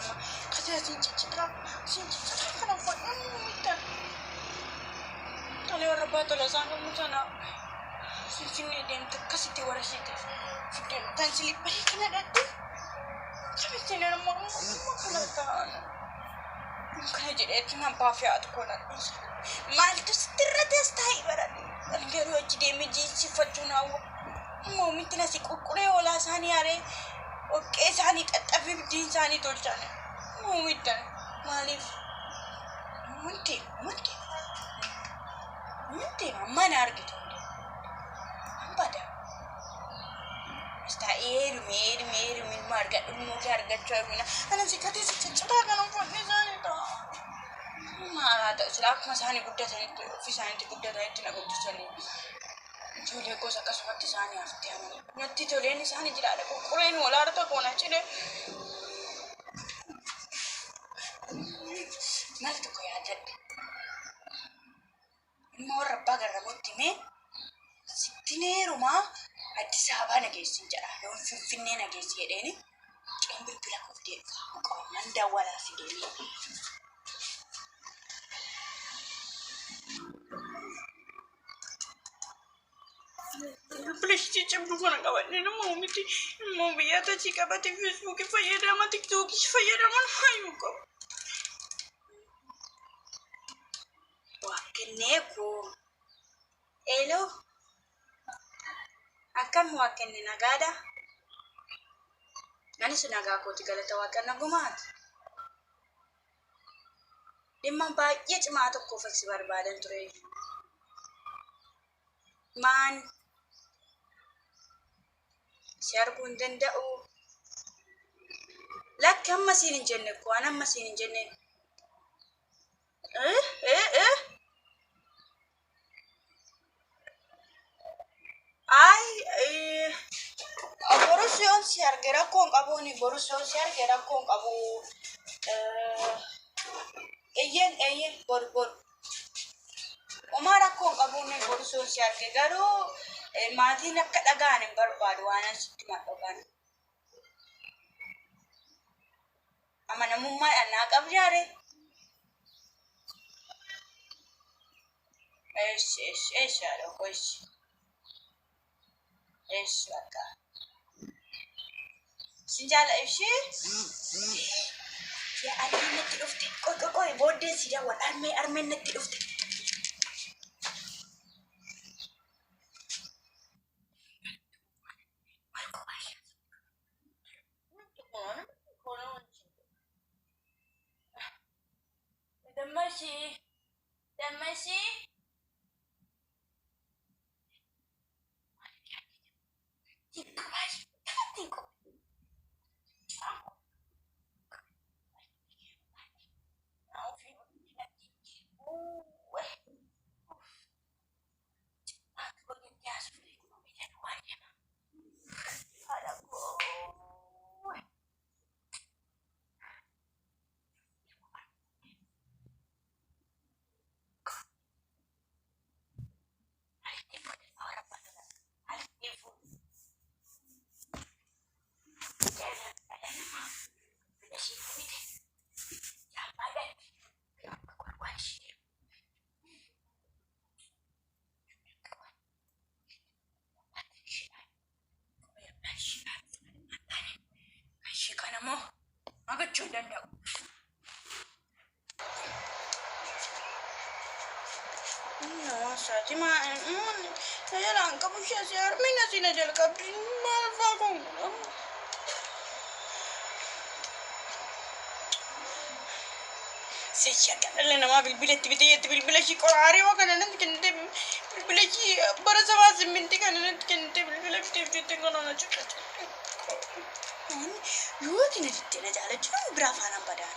lama. Kasi sinchitra kana po mita. Tale ora bato la sanga mutana. Sinchine dem takasiti wara sita. Fidel tansili bari kana datti. Sabi tinera mo kana ta. Kana jedhetti man baafiyaatu kona. Maaltu stirrates ta'i barani. Garuu achi deemee jiinsiffachuu naawu. Moomitti nasi qulqulee olaa isaanii haree oqqee isaanii xaxxafee biddiin isaanii tolchan. Moomittan maaliif? Wanti mana argitu. Hambada. Sta eerume marga dhummoo kee argachuu argina. Anan si katee si ciccitaa kan uffanne isaanii ta'a. Maal ta'u sila akkuma isaanii guddatanitti ofii isaaniitti guddatanitti na guddisanii. Ijoollee gosa akkasumatti isaanii haftee amanii. Natti toleen isaanii jiraadha. Qulqulleen walaara tokko na cide. Maal tokko yaadadhe. Immoo warra abbaa garramutti mee sittineerumaa Addis Ababaa nageessin jedha. Yoon Finfinnee nageessi jedheeni qeen bilbila koftee dhufa. Qoonnan dawwalaa si deemee. Bilbileetti cimduu kana qabannee nama oomiti. Immoo biyyaata achii qabatee Feesbuukii fayyadama, Tiktookii fayyadaman hayyuu qabu. Waaqennee koo. Eeloo. Akkam waaqenne nagaadha. Anis nagaa kooti galata waaqanna gumaati. Dhimma baay'ee cimaa tokkoof si barbaadan ture. Maan si arguu hin danda'u. Lakki amma siin hin jenne koo an amma siin hin jenne. Borusion si argera kon qabuni borusion si argera kon qabu. Eyyen bor. Omara kon qabuni borusion si arge garuu maatiin akka dhagaan hin barbaadu waan asitti madhogan. Amanamummaadhaan naa qabdi yaare. Yaadha koisi. Akka. Sinjala ishee ya armeen natti dhufte qoy booddeen si daawwan armeen natti dhufte. Dammashi. Danda'u. Saati jalaan qabu ishee si harmina si na jalqabdi maal fa'aa kun secha kadhalle namaa bilbilatti biteetti bilbila ishii qoraaree waa kana natti kennite bilbila ishii bara sabaa simminti kana natti kennite bilbila biteef jette kanana ciqqate. Yoo ati na jettee na jaalachuun biraa faanaan badaan.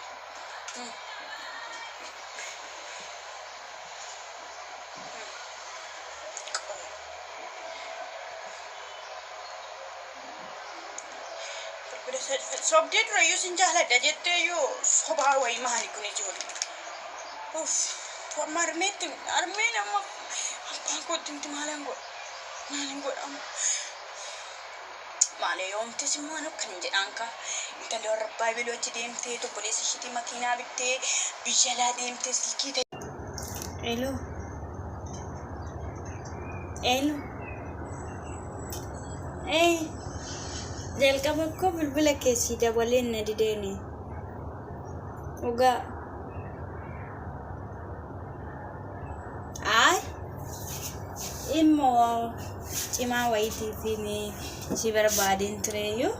Sobdee dura yoo sin jaaladha jettee yoo sobaa wayii maali kun ijoollee. Amma armeen amma abbaan kootti miti maaliin godhamu. Malee yoomti simmaan kan jedhaan ka intalli warra baabiloo achi deemtee obboleessa ishiitii makiinaa bittee biyya alaa deemtee silkii ta'e. Hello. Hello. Jalqaba koo bilbila keessii dabaleen na dideeni. Dhugaa. Immoo cimaa wayitiitiin si barbaadeen tureeyyuu.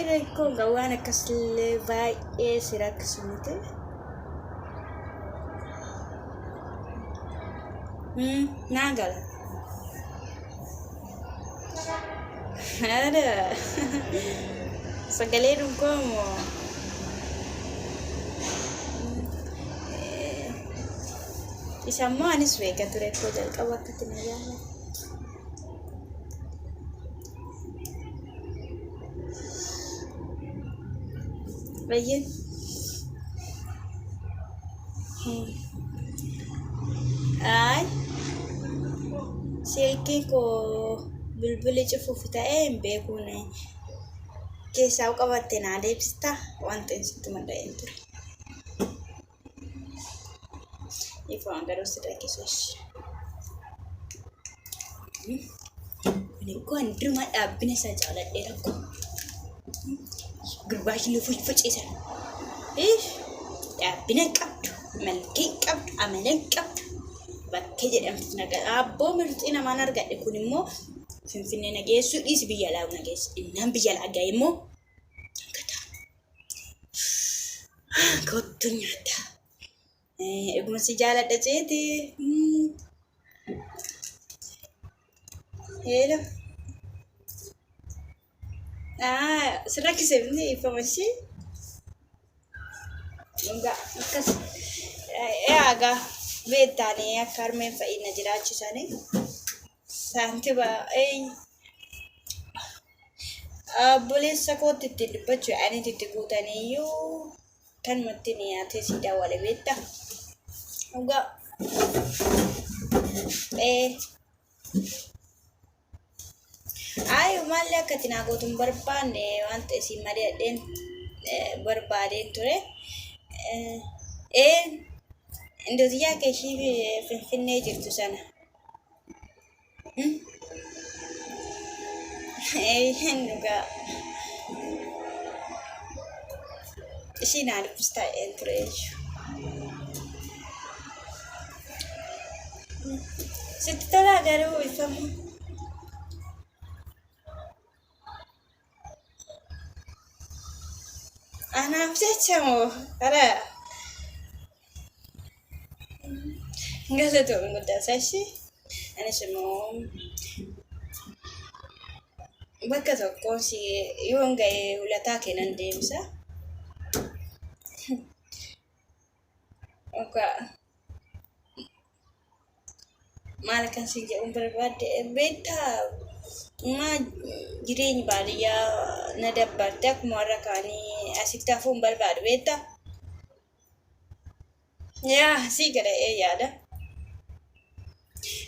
Rakkoo gawaan akkasillee baay'ee si rakkisumte. Naa gala. Ada. Sagalee dhunkoomoo. Isammoo anis beeka ture koo jalqaba akkatti na jaalladha. Bayyin. Silkii koo bilbili cufuuf ta'ee hin beekuun keessaa qabatte naa deebistaa wanta hin sitti mada'een ture. Ifaan garuu si rakkisus. Kuni kun dirma dhaabbina isaa jaaladhee rakkoo. Gurbaashi lufuuf fuciisan. Dhaabbina qabdu, malkii qabdu, amala qabdu. Bakkee jedhamti nagaa abboo mirxii namaan argadhe kun immoo Finfinnee nageessu dhiisi biyya alaa nageessu. Innaan biyya alaa gahe immoo kottu nyaata. Eeguma si jaaladha jeeti. Hello. Si rakkise bine ifamashee. Enggak, akkas. Aga beektaanii akka harmeen fa'ina jiraachisanii. Saantiba obboleessa kootti itti dubbachuu ani itti guutaniyyuu kanumatti ni nyaatee si daawwale beektaa. Enggak. Maali akkatti naa gootuun barbaanne wanta isin madadheen barbaadeen ture. Indootiyaa keeshii Finfinnee jirtu sana. Dhugaa. Ishii naa dubbistaa ture jechuudha. Sitti tolaa garuu ifamu. Anaaf jecha moo ara galatoon guddaa ishee anis immoo bakka tokkoon si yoon ga'ee ulataa kennan deemsa. Maal kan si jedhuun barbaadde beektaa jireenyi baadiyyaa na dabbarte akkuma warra kaanii asitti hafuun barbaadu beektaa. Yaa si gada'ee yaada.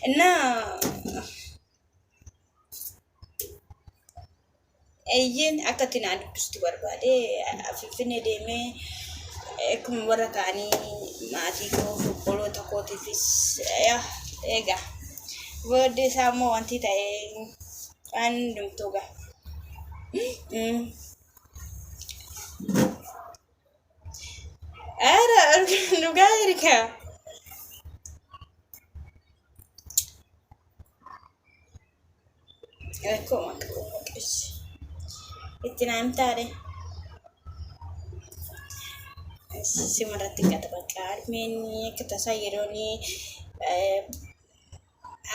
Innaa eeyyin akkatti naa dubbistu barbaade Finfinnee deemee akkuma warra kaanii maatii koo obboloota kootiifis egaa booddee isaa immoo wanti ta'e waan hundumtuu ga'a. Dhugaa erga. Rakkoo maqaa maqeessi. Itti naa himtaadhe. Simarratti gata bakka harmeen akka tasaa yerooni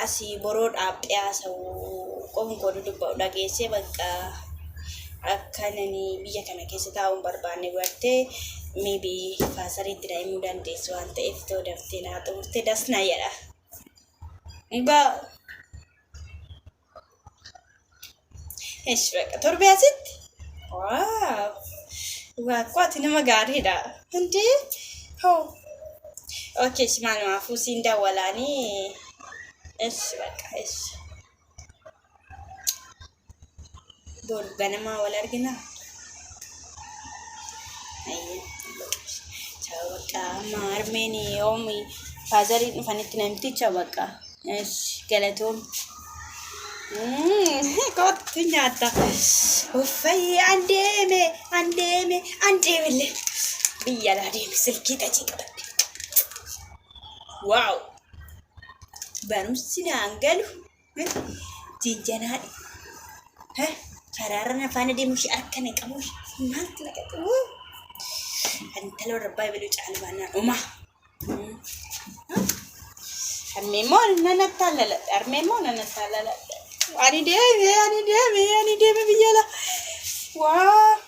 asii boroo dhaabbee haasa'u qoonqoo dubba'u dhageessee bakka akkanani biyya kana keessa taa'uun barbaanne bartee maybe faasariitti daa'imuu dandeessu waan ta'eef ta'uu daftee naa xumurtee dasnaa jedha. Dhugaa. እሺ በቃ ቶርቢያሲት ዋው ዋቋት ነመጋሪዳ እንዴ ሆ ኦኬ ስማን ማፉሲ እንደወላኒ እሺ በቃ እሺ ዶር ገነማ ወላርግና አይ ቻው በቃ ማርሜኒ ኦሚ ፋዘሪ ፈኒት ነምቲቻ በቃ እሺ ገለቶም ኮትኛታ ወፈይ አንዴ ብያላ ዴም ስልኪ ተጭቀበ ዋው በኑስና አንገሉ ጂንጀናዲ ሸራረና ፋነ ዴሙሽ አርከነ ቀሙሽ ማንት ለቀቁ አንተ ለረባይ ብሉ ጫልባና ኡማ አርሜሞን ነነታለለ ani deme biyala wa